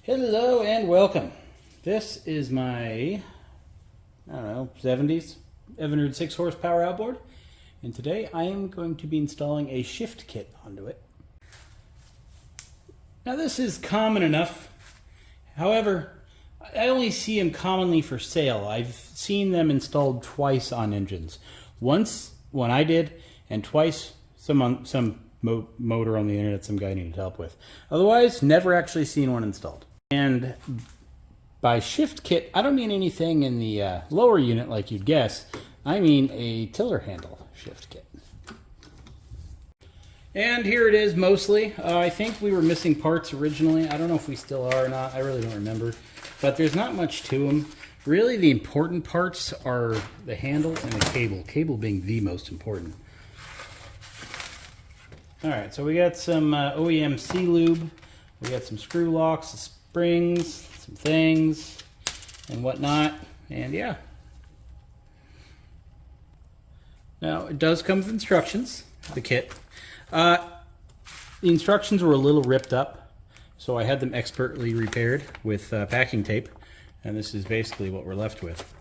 Hello and welcome. This is my, 70s Evinrude 6 horsepower outboard. And today I am going to be installing a shift kit onto it. Now this is common enough. However, I only see them commonly for sale. I've seen them installed twice on engines. Once when I did, and twice some motor on the internet some guy needed help with. Otherwise, never actually seen one installed. And by shift kit, I don't mean anything in the lower unit like you'd guess. I mean a tiller handle shift kit. And here it is mostly. I think we were missing parts originally. I don't know if we still are or not. I really don't remember. But there's not much to them. Really, the important parts are the handle and the cable. Cable being the most important. Alright, so we got some OEM C-lube. We got some screw locks, springs, some things, and whatnot. And yeah. Now, it does come with instructions, the kit. The instructions were a little ripped up, so I had them expertly repaired with packing tape. And this is basically what we're left with.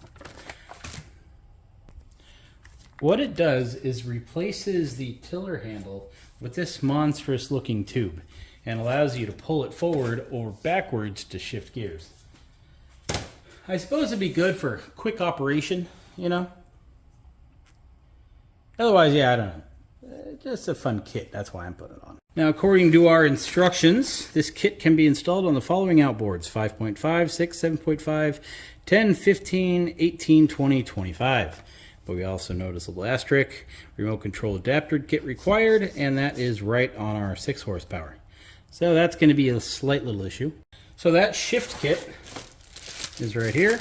What it does is replaces the tiller handle with this monstrous looking tube and allows you to pull it forward or backwards to shift gears. I suppose it'd be good for quick operation, you know? Otherwise, yeah, I don't know. Just a fun kit, that's why I'm putting it on. Now, according to our instructions, this kit can be installed on the following outboards: 5.5, 6, 7.5, 10, 15, 18, 20, 25. But we also notice a little asterisk, remote control adapter kit required, and that is right on our 6 horsepower. So that's going to be a slight little issue. So that shift kit is right here.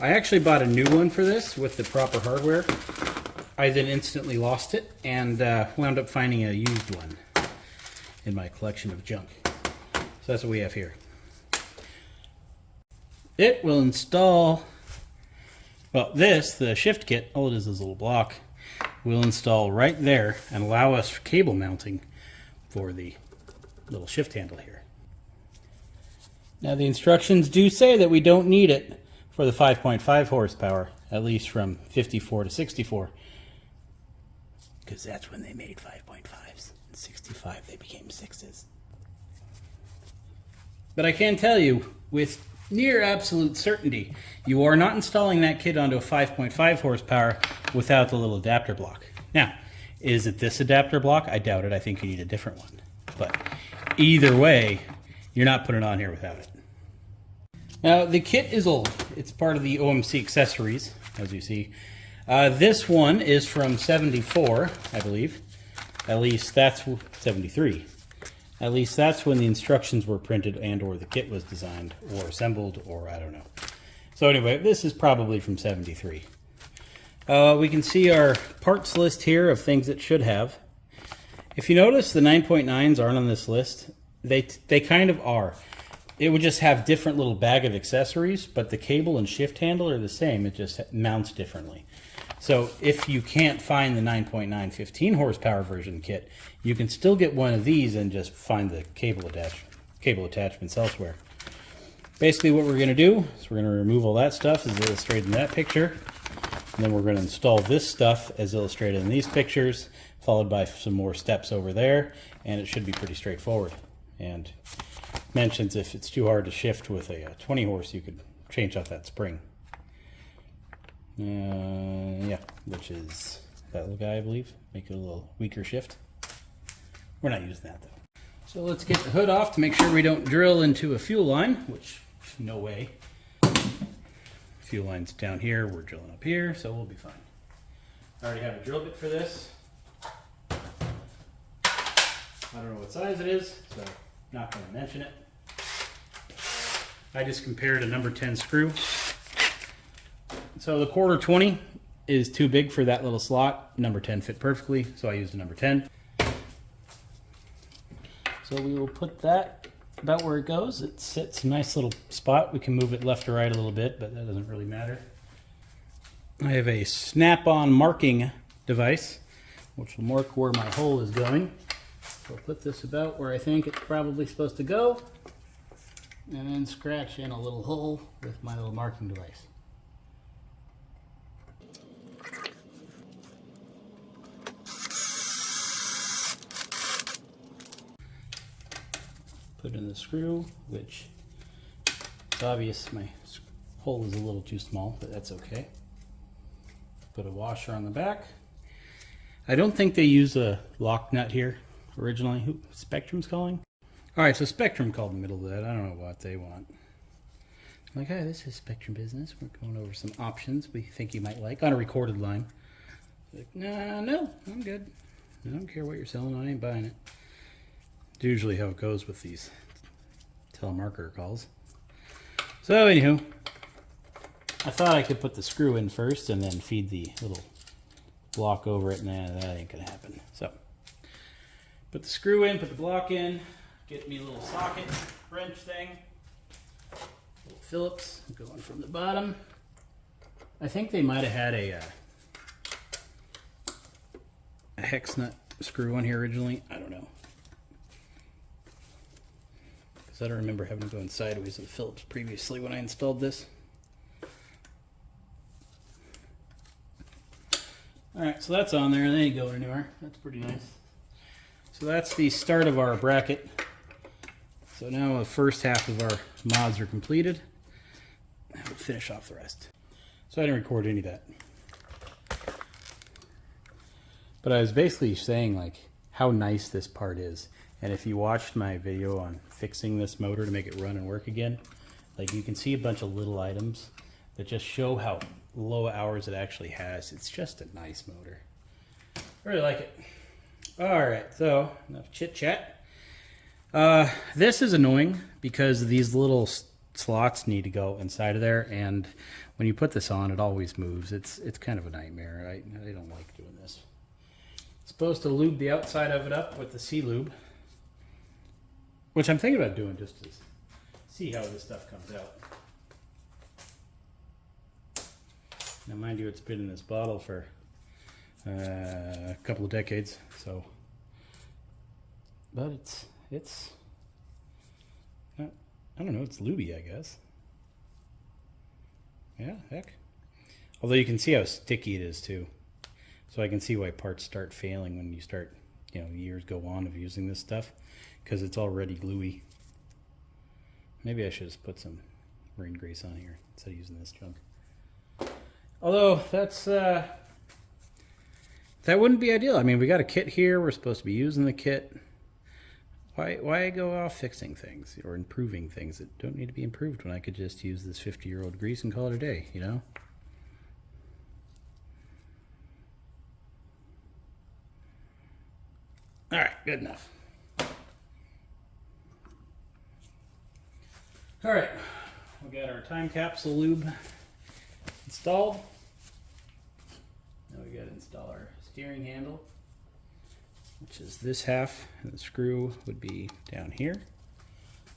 I actually bought a new one for this with the proper hardware. I then instantly lost it and wound up finding a used one in my collection of junk. So that's what we have here. It will install, well, the shift kit, all it is a little block, will install right there and allow us cable mounting for the little shift handle here. Now the instructions do say that we don't need it for the 5.5 horsepower, at least from 54 to 64. Because that's when they made 5.5s. In 65 they became 6s. But I can tell you, with near absolute certainty, you are not installing that kit onto a 5.5 horsepower without the little adapter block. Now, is it this adapter block? I doubt it. I think you need a different one. But either way, you're not putting it on here without it. Now, the kit is old. It's part of the OMC accessories, as you see. This one is from 74, I believe. At least that's 73. At least that's when the instructions were printed and or the kit was designed or assembled, or I don't know. So anyway, this is probably from 73. We can see our parts list here of things it should have. If you notice, the 9.9s aren't on this list. They kind of are. It would just have different little bag of accessories, but the cable and shift handle are the same. It just mounts differently. So if you can't find the 9.9 15 horsepower version kit, you can still get one of these and just find the cable attachments elsewhere. Basically what we're going to do is we're going to remove all that stuff as illustrated in that picture. And then we're going to install this stuff as illustrated in these pictures, followed by some more steps over there, and it should be pretty straightforward. And mentions if it's too hard to shift with a 20 horse, you could change out that spring. Yeah, which is that little guy, I believe. Make it a little weaker shift. We're not using that though. So let's get the hood off to make sure we don't drill into a fuel line, which no way. Fuel line's down here, we're drilling up here, so we'll be fine. I already have a drill bit for this. I don't know what size it is, so not going to mention it. I just compared a number 10 screw. So the 1/4 is too big for that little slot. Number 10 fit perfectly, so I used a number 10. So we will put that about where it goes. It sits a nice little spot. We can move it left or right a little bit, but that doesn't really matter. I have a snap-on marking device, which will mark where my hole is going. So I'll put this about where I think it's probably supposed to go. and then scratch in a little hole with my little marking device. Put in the screw, which it's obvious my hole is a little too small, but that's okay. Put a washer on the back. I don't think they use a lock nut here originally. Who Spectrum's calling? All right, so Spectrum called in the middle of that. I don't know what they want. I'm like, hey, this is Spectrum business. We're going over some options we think you might like on a recorded line. Like, nah, no, I'm good. I don't care what you're selling. I ain't buying it. It's usually how it goes with these telemarketer calls. So anywho, I thought I could put the screw in first and then feed the little block over it. Nah, that ain't gonna happen. So put the screw in, put the block in, get me a little socket wrench thing, little Phillips going from the bottom. I think they might have had a hex nut screw on here originally. I don't know, because I don't remember having to go in sideways with Phillips previously when I installed this. Alright, so that's on there, and they ain't going anywhere. That's pretty nice. So that's the start of our bracket. So now the first half of our mods are completed. Now we'll finish off the rest. So I didn't record any of that. But I was basically saying like how nice this part is. And if you watched my video on fixing this motor to make it run and work again, like you can see a bunch of little items that just show how low hours it actually has. It's just a nice motor. I really like it. Alright, so enough chit chat. This is annoying because these little slots need to go inside of there, and when you put this on it always moves. It's kind of a nightmare. I don't like doing this. It's supposed to lube the outside of it up with the C-lube, which I'm thinking about doing just to see how this stuff comes out. Now, mind you, it's been in this bottle for a couple of decades, so. But it's I don't know, it's lubey, I guess. Yeah, heck. Although you can see how sticky it is too, so I can see why parts start failing when you start, you know, years go on of using this stuff, because it's already gluey. Maybe I should just put some marine grease on here instead of using this junk. Although that's that wouldn't be ideal. I mean, we got a kit here. We're supposed to be using the kit. Why go off fixing things or improving things that don't need to be improved when I could just use this 50-year-old grease and call it a day, you know? All right, good enough. All right, we got our time capsule lube installed. Now we got to install our steering handle, which is this half, and the screw would be down here.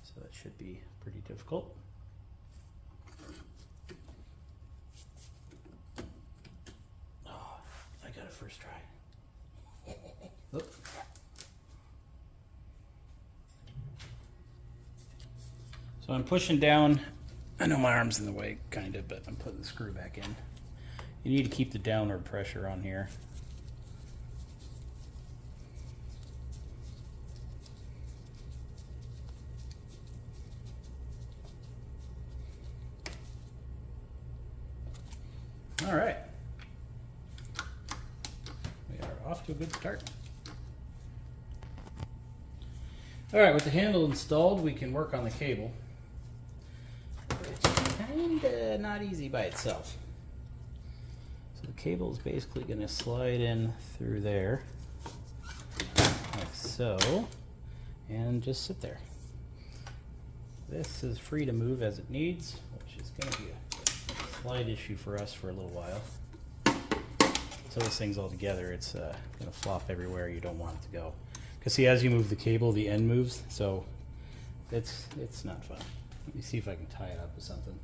So that should be pretty difficult. Oh, I got it first try. Oop. So I'm pushing down. I know my arm's in the way, kind of, but I'm putting the screw back in. You need to keep the downward pressure on here. All right. We are off to a good start. All right, with the handle installed, we can work on the cable. It's kinda not easy by itself. So the cable is basically going to slide in through there, like so, and just sit there. This is free to move as it needs, which is going to be a slight issue for us for a little while. So this thing's all together, it's going to flop everywhere you don't want it to go. Because see, as you move the cable, the end moves, so it's not fun. Let me see if I can tie it up with something.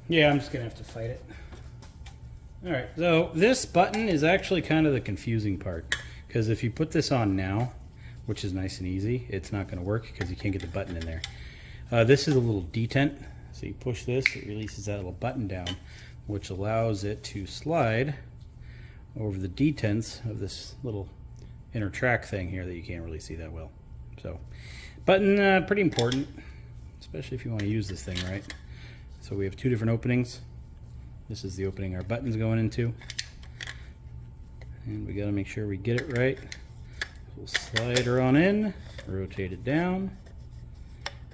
Yeah, I'm just gonna have to fight it. All right, so this button is actually kind of the confusing part, because if you put this on now, which is nice and easy. It's not going to work because you can't get the button in there. This is a little detent, so you push this, it releases that little button down, which allows it to slide over the detents of this little inner track thing here that you can't really see that well. So button, pretty important, especially if you want to use this thing right. So we have two different openings. This is the opening our button's going into, and we got to make sure we get it right. We'll slide her on in, rotate it down.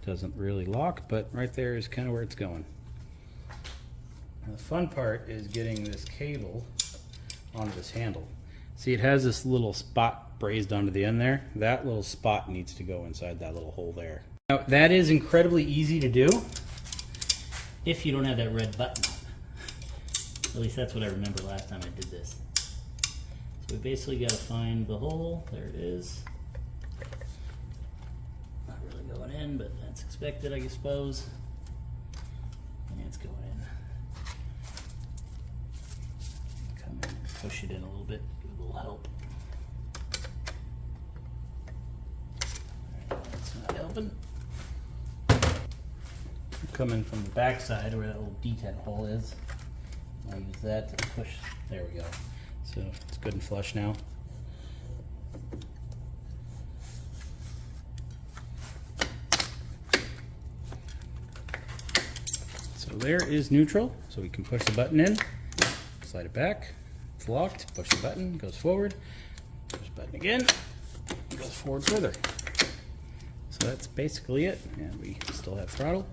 Doesn't really lock, but right there is kind of where it's going. Now the fun part is getting this cable onto this handle. See, it has this little spot brazed onto the end there. That little spot needs to go inside that little hole there. Now that is incredibly easy to do if you don't have that red button on. At least that's what I remember last time I did this. So we basically got to find the hole. There it is. Not really going in, but that's expected, I suppose. And it's going in. Come in, push it in a little bit, give it a little help. Alright, that's not helping. Come in from the back side where that little detent hole is. I'll use that to push. There we go. So it's good and flush now. So there is neutral. So we can push the button in, slide it back. It's locked. Push the button, goes forward. Push the button again, it goes forward further. So that's basically it. And we still have throttle.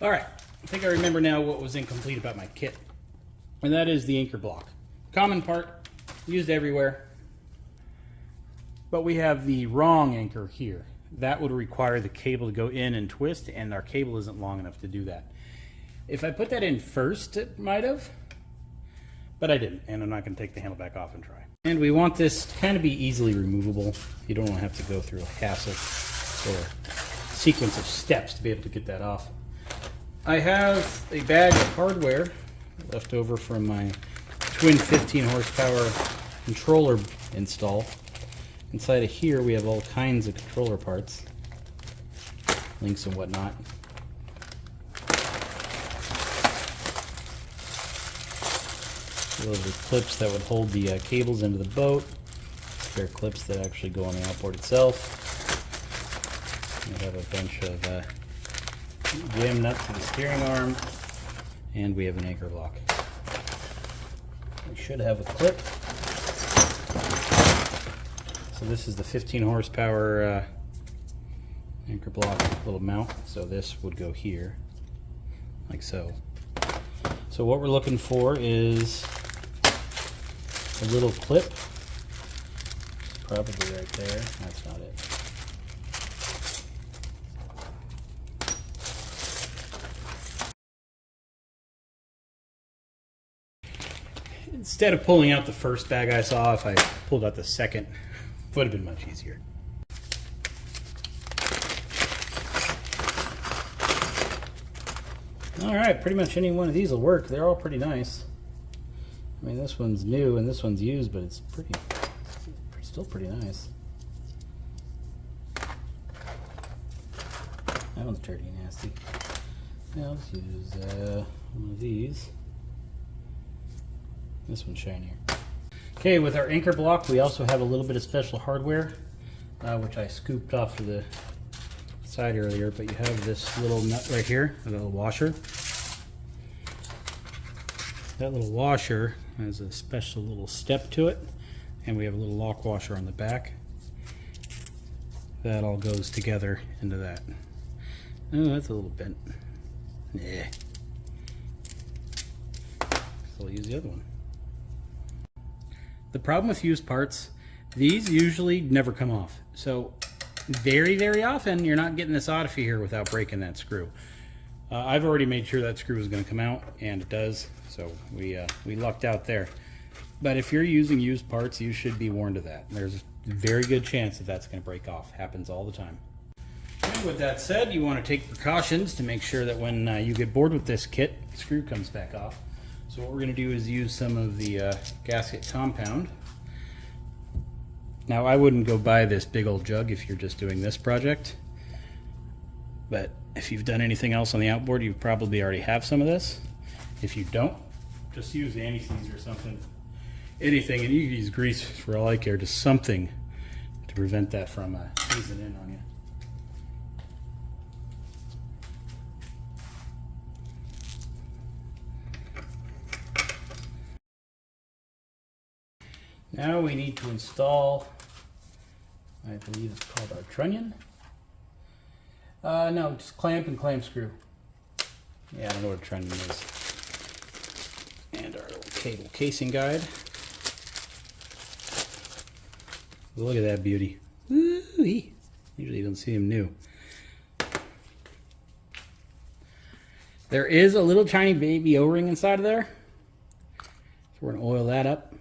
All right. I think I remember now what was incomplete about my kit, and that is the anchor block. Common part, used everywhere, but we have the wrong anchor here. That would require the cable to go in and twist, and our cable isn't long enough to do that. If I put that in first, it might have, but I didn't, and I'm not going to take the handle back off and try. And we want this to kind of be easily removable. You don't want to have to go through a hassle or a sequence of steps to be able to get that off. I have a bag of hardware left over from my twin 15 horsepower controller install. Inside of here we have all kinds of controller parts, links and whatnot. Those are clips that would hold the cables into the boat. Spare clips that actually go on the outboard itself. We have a bunch of jam nuts for the steering arm, and we have an anchor block. We should have a clip. So this is the 15 horsepower anchor block little mount. So this would go here, like so. So what we're looking for is a little clip. Probably right there. That's not it. Instead of pulling out the first bag I saw, if I pulled out the second, it would have been much easier. Alright, pretty much any one of these will work. They're all pretty nice. I mean, this one's new and this one's used, but it's still pretty nice. That one's dirty and nasty. Now let's use one of these. This one's shinier. Okay, with our anchor block, we also have a little bit of special hardware, which I scooped off to the side earlier, but you have this little nut right here, a little washer. That little washer has a special little step to it, and we have a little lock washer on the back. That all goes together into that. Oh, that's a little bent. Yeah. So I'll use the other one. The problem with used parts, these usually never come off. So very, very often you're not getting this out of here without breaking that screw. I've already made sure that screw is going to come out, and it does. So we lucked out there. But if you're using used parts, you should be warned of that. There's a very good chance that that's going to break off. Happens all the time. And with that said, you want to take precautions to make sure that when you get bored with this kit, the screw comes back off. So what we're going to do is use some of the gasket compound. Now I wouldn't go buy this big old jug if you're just doing this project, but if you've done anything else on the outboard, you probably already have some of this. If you don't, just use anti-seize or something, anything, and you can use grease for all I care, just something to prevent that from seizing in on you. Now we need to install, I believe it's called our trunnion. No, just clamp and clamp screw. Yeah, I don't know what a trunnion is. And our little cable casing guide. Look at that beauty. Woo-wee. Usually you don't see them new. There is a little tiny baby O-ring inside of there. So we're going to oil that up.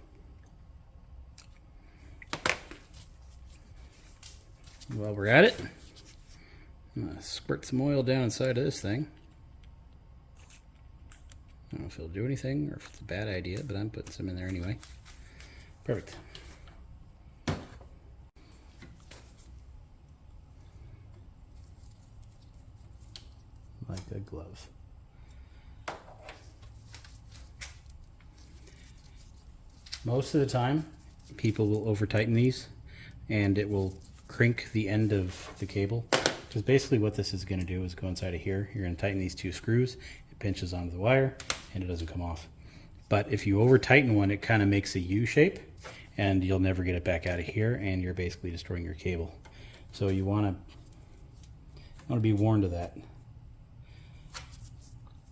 While we're at it, I'm going to squirt some oil down inside of this thing. I don't know if it'll do anything or if it's a bad idea, but I'm putting some in there anyway. Perfect. Like a glove. Most of the time, people will over tighten these and it will crink the end of the cable. Because basically what this is going to do is go inside of here. You're going to tighten these two screws. It pinches onto the wire and it doesn't come off. But if you over tighten one, it kind of makes a U shape and you'll never get it back out of here and you're basically destroying your cable. So you want to be warned of that.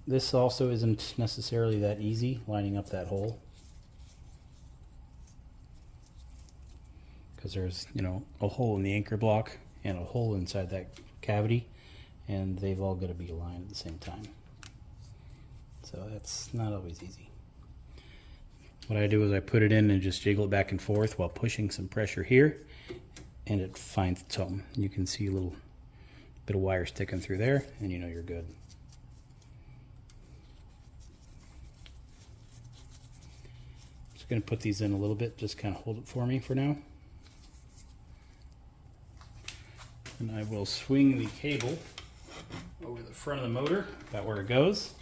This also isn't necessarily that easy, lining up that hole. Because there's, you know, a hole in the anchor block and a hole inside that cavity, and they've all got to be aligned at the same time. So that's not always easy. What I do is I put it in and just jiggle it back and forth while pushing some pressure here, and it finds its home. You can see a little bit of wire sticking through there, and you know you're good. Just going to put these in a little bit, just kind of hold it for me for now. And I will swing the cable over the front of the motor, about where it goes.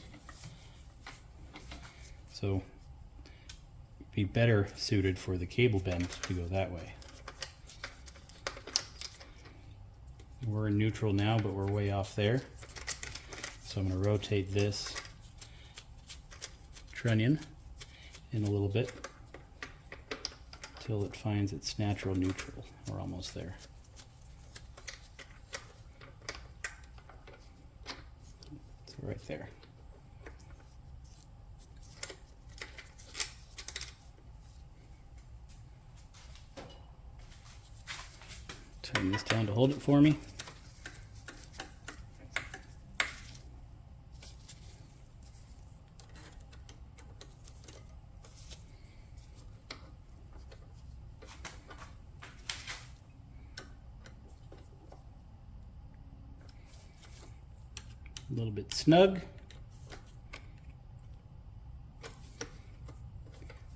So it'd be better suited for the cable bend to go that way. We're in neutral now, but we're way off there. So I'm going to rotate this trunnion in a little bit till it finds its natural neutral. We're almost there. So right there. Turn this down to hold it for me. A little bit snug.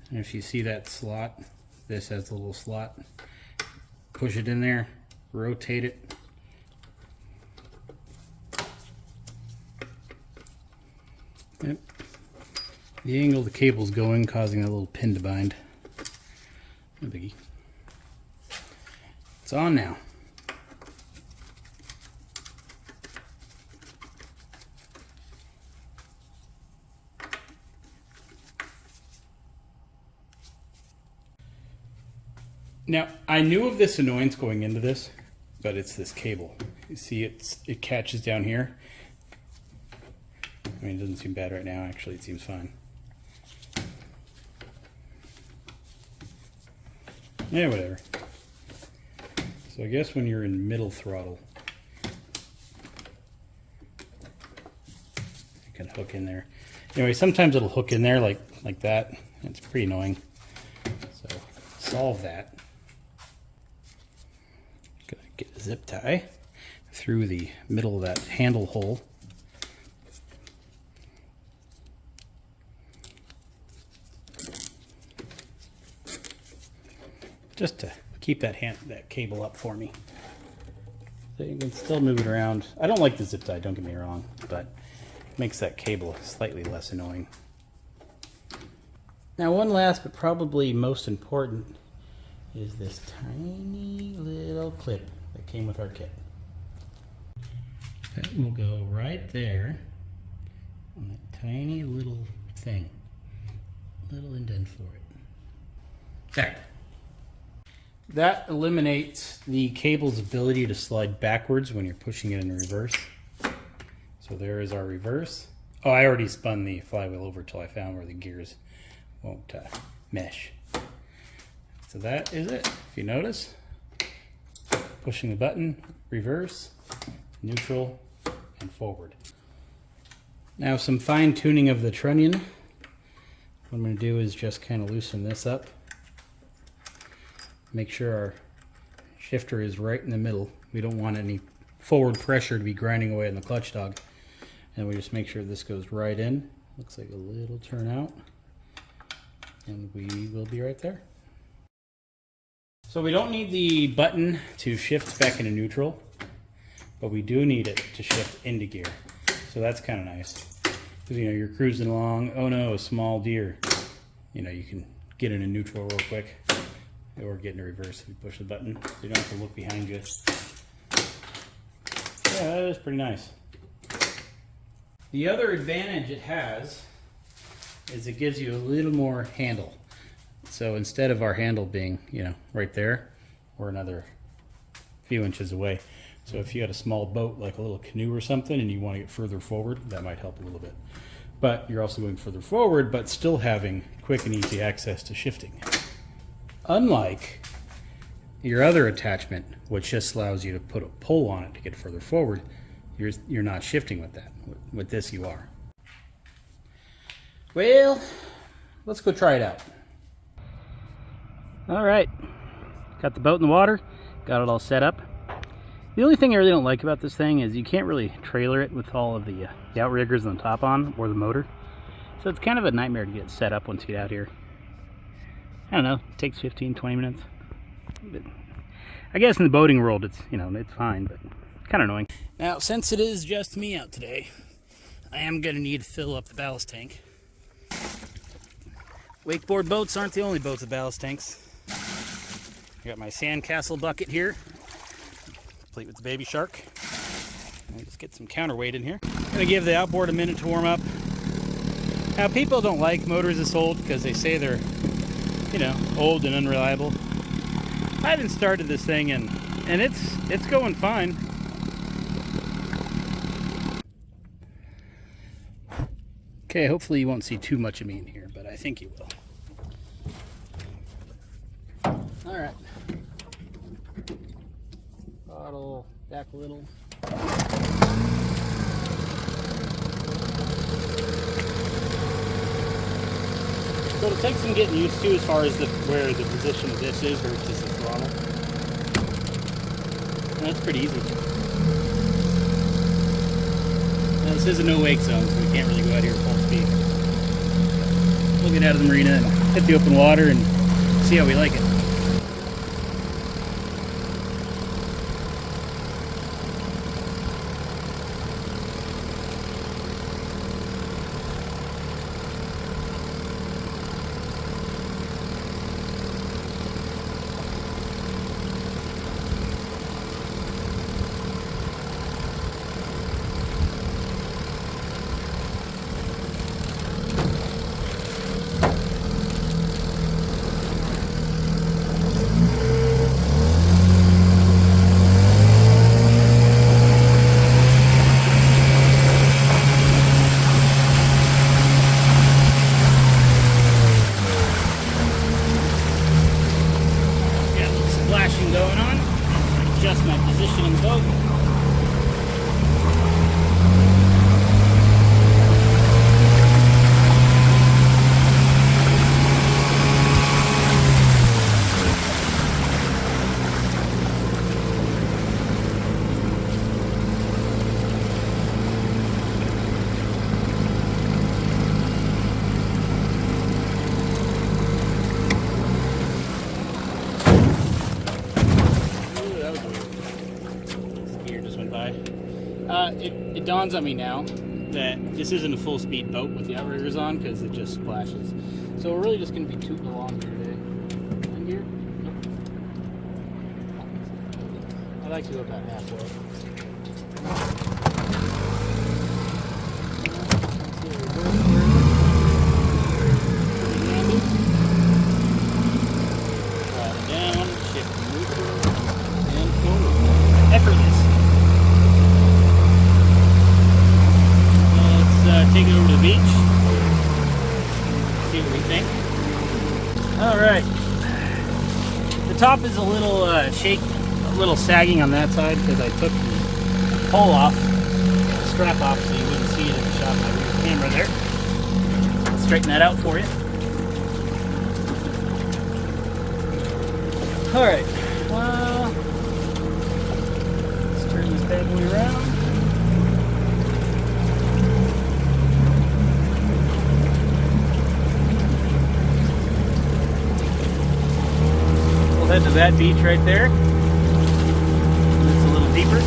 And if you see that slot, this has a little slot. Push it in there, rotate it. Yep. The angle the cable's going, causing a little pin to bind. No biggie. It's on now. Now, I knew of this annoyance going into this, but it's this cable. You see it catches down here. I mean, it doesn't seem bad right now, actually, it seems fine. Yeah, whatever. So I guess when you're in middle throttle, you can hook in there. Anyway, sometimes it'll hook in there like that. It's pretty annoying. So solve that. Gonna get a zip tie through the middle of that handle hole. Just to keep that cable up for me. So you can still move it around. I don't like the zip tie, don't get me wrong, but it makes that cable slightly less annoying. Now, one last but probably most important is this tiny little clip that came with our kit. That will go right there on that tiny little thing. Little indent for it. There. That eliminates the cable's ability to slide backwards when you're pushing it in reverse. So there is our reverse. Oh, I already spun the flywheel over till I found where the gears won't mesh. So that is it. If you notice, pushing the button, reverse, neutral, and forward. Now some fine tuning of the trunnion. What I'm going to do is just kind of loosen this up. Make sure our shifter is right in the middle. We don't want any forward pressure to be grinding away on the clutch dog. And we just make sure this goes right in. Looks like a little turnout. And we will be right there. So we don't need the button to shift back into neutral, but we do need it to shift into gear. So that's kind of nice. Because, you know, you're cruising along, oh no, a small deer. You know, you can get into neutral real quick. Or get into reverse if you push the button. So you don't have to look behind you. Yeah, that is pretty nice. The other advantage it has is it gives you a little more handle. So instead of our handle being, you know, right there, we're another few inches away. So if you had a small boat, like a little canoe or something, and you want to get further forward, that might help a little bit. But you're also going further forward, but still having quick and easy access to shifting. Unlike your other attachment, which just allows you to put a pull on it to get further forward, you're not shifting with that. With this, you are. Well, let's go try it out. All right, got the boat in the water, got it all set up. The only thing I really don't like about this thing is you can't really trailer it with all of the outriggers on the top on, or the motor. So it's kind of a nightmare to get set up once you get out here. I don't know, it takes 15-20 minutes. But I guess in the boating world it's, you know, it's fine, but kind of annoying. Now, since it is just me out today, I am going to need to fill up the ballast tank. Wakeboard boats aren't the only boats with ballast tanks. I got my sandcastle bucket here, complete with the baby shark. I'll just get some counterweight in here. I'm going to give the outboard a minute to warm up. Now, people don't like motors this old because they say they're, you know, old and unreliable. I haven't started this thing and it's going fine. Okay, hopefully you won't see too much of me in here, but I think you will. All right. Bottle back a little. So it'll take some getting used to as far as where the position of this is versus the throttle. And that's pretty easy. Now, this is a no-wake zone, so we can't really go out here at full speed. We'll get out of the marina and hit the open water and see how we like it. Going on, adjust my position in the boat. went by. It dawns on me now that this isn't a full speed boat with the outriggers on because it just splashes. So we're really just going to be tooting along here today. And here? Nope. I like to go about halfway. Down, shift neutral, and forward. Effortless. Let's take it over to the beach. See what we think. All right. The top is a little shake, a little sagging on that side because I took the pole off, the strap off, so you wouldn't see it in the shot of my rear camera there. I'll straighten that out for you. All right. Well, let's turn this bad boy around. We'll head to that beach right there. It's a little deeper.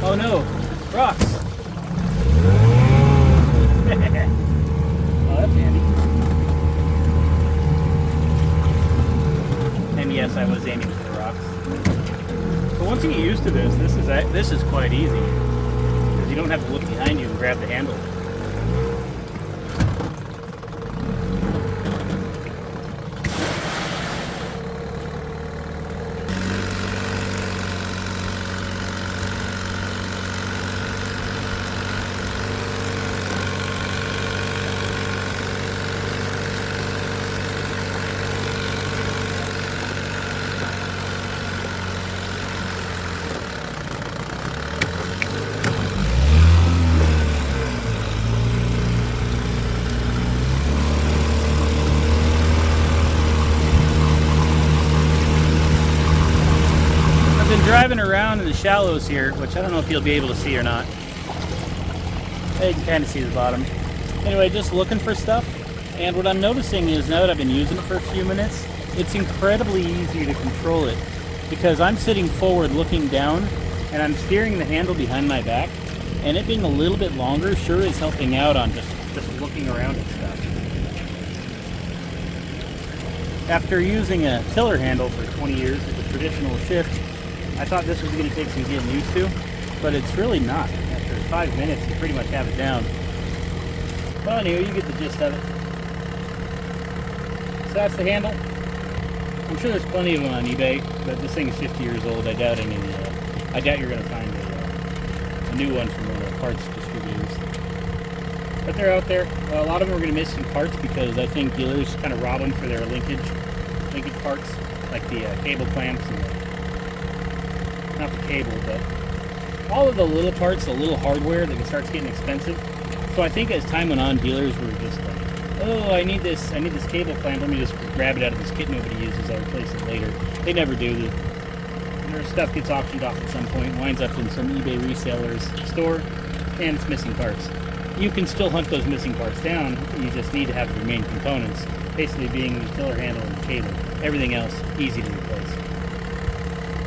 Oh no, rocks. Oh, that's handy. And yes, I was aiming for the rocks. But once you get used to this is quite easy because you don't have to look behind you and grab the handle. Driving around in the shallows here, which I don't know if you'll be able to see or not. You can kind of see the bottom. Anyway, just looking for stuff, and what I'm noticing is now that I've been using it for a few minutes, it's incredibly easy to control it because I'm sitting forward looking down and I'm steering the handle behind my back, and it being a little bit longer sure is helping out on just looking around and stuff. After using a tiller handle for 20 years with a traditional shift, I thought this was going to take some getting used to, but it's really not. After 5 minutes, you pretty much have it down. Well, anyway, you get the gist of it. So that's the handle. I'm sure there's plenty of them on eBay, but this thing is 50 years old. I doubt you're going to find a new one from one of the parts distributors. But they're out there. A lot of them are going to miss some parts because I think dealers kind of rob them for their linkage parts, like the cable clamps and not the cable, but all of the little parts, the little hardware that starts getting expensive. So I think as time went on, dealers were just like, oh, I need this cable clamp, let me just grab it out of this kit nobody uses, I'll replace it later. They never do. Their stuff gets auctioned off at some point, winds up in some eBay reseller's store, and it's missing parts. You can still hunt those missing parts down, you just need to have the main components, basically being the tiller handle and the cable. Everything else, easy to replace.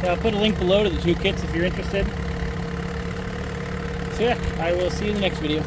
I'll put a link below to the two kits if you're interested. So yeah, I will see you in the next video.